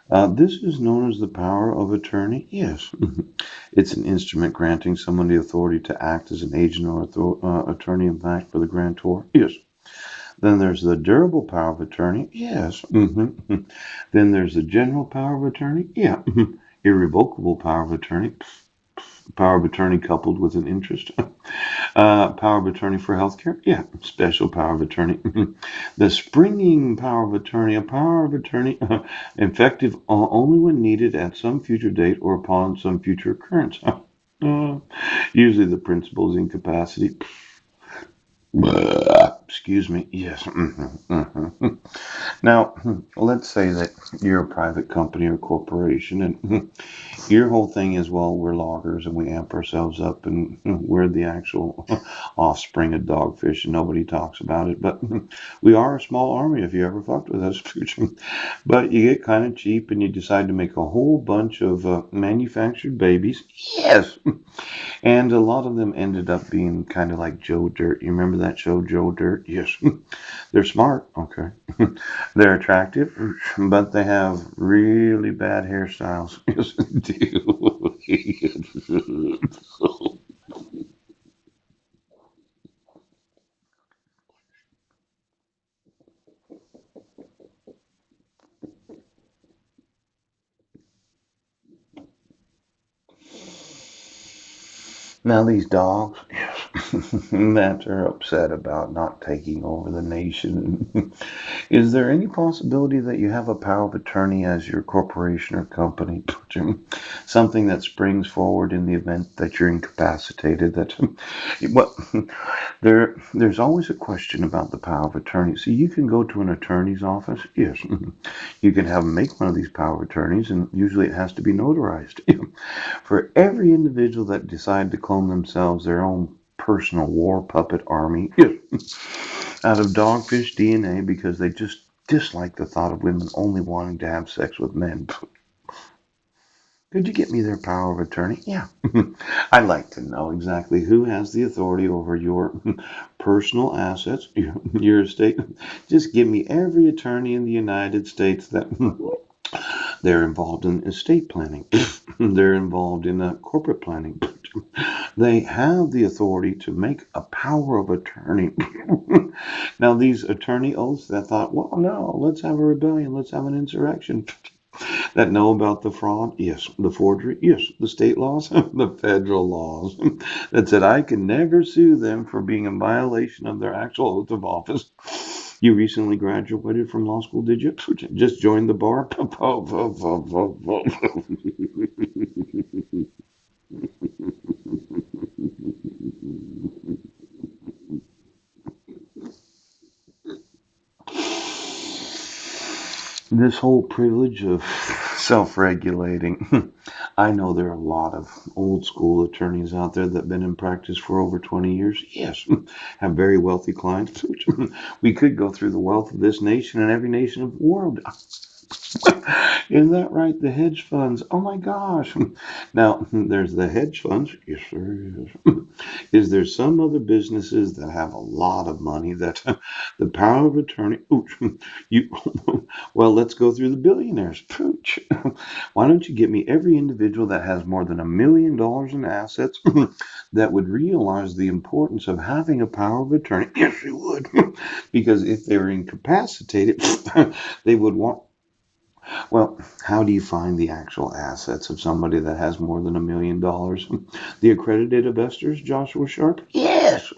This is known as the power of attorney. Yes. It's an instrument granting someone the authority to act as an agent or attorney in fact for the grantor. Yes. Then there's the durable power of attorney. Yes. Then there's the general power of attorney. Yeah. Irrevocable power of attorney. Power of attorney coupled with an interest. Power of attorney for healthcare. Yeah. Special power of attorney. The springing power of attorney. A power of attorney effective only when needed at some future date or upon some future occurrence. Usually the principal is incapacity. Excuse me. Yes. Now, let's say that you're a private company or corporation, and your whole thing is, well, we're loggers and we amp ourselves up, and we're the actual offspring of dogfish, and nobody talks about it. But we are a small army if you ever fucked with us. But you get kind of cheap and you decide to make a whole bunch of manufactured babies. Yes. And a lot of them ended up being kind of like Joe Dirt. You remember that show, Joe Dirt? Yes. They're smart, okay. They're attractive, but they have really bad hairstyles. Yes, they do. Now these dogs, that are upset about not taking over the nation. Is there any possibility that you have a power of attorney as your corporation or company? Something that springs forward in the event that you're incapacitated. That well, there's always a question about the power of attorney. See, you can go to an attorney's office. Yes, you can have them make one of these power of attorneys, and usually it has to be notarized. For every individual that decide to clone themselves their own personal war puppet army out of dogfish DNA because they just dislike the thought of women only wanting to have sex with men. Could you get me their power of attorney? Yeah. I'd like to know exactly who has the authority over your personal assets, your estate. Just give me every attorney in the United States that they're involved in estate planning. They're involved in corporate planning. They have the authority to make a power of attorney. Now, these attorney oaths that thought, well, no, let's have a rebellion, let's have an insurrection. That know about the fraud, yes. The forgery, yes. The state laws, the federal laws. That said, I can never sue them for being in violation of their actual oath of office. You recently graduated from law school, did you? Just joined the bar? This whole privilege of self-regulating. I know there are a lot of old school attorneys out there that have been in practice for over 20 years. Yes, have very wealthy clients. We could go through the wealth of this nation and every nation of the world. Isn't that right? The hedge funds. Oh my gosh. Now, there's the hedge funds. Yes, sir. Is there some other businesses that have a lot of money that the power of attorney? Ooh, you, well, let's go through the billionaires. Pooch. Why don't you get me every individual that has more than $1 million in assets that would realize the importance of having a power of attorney? Yes, you would. Because if they were incapacitated, they would want. Well, how do you find the actual assets of somebody that has more than $1 million? The accredited investors, Joshua Sharp? Yes.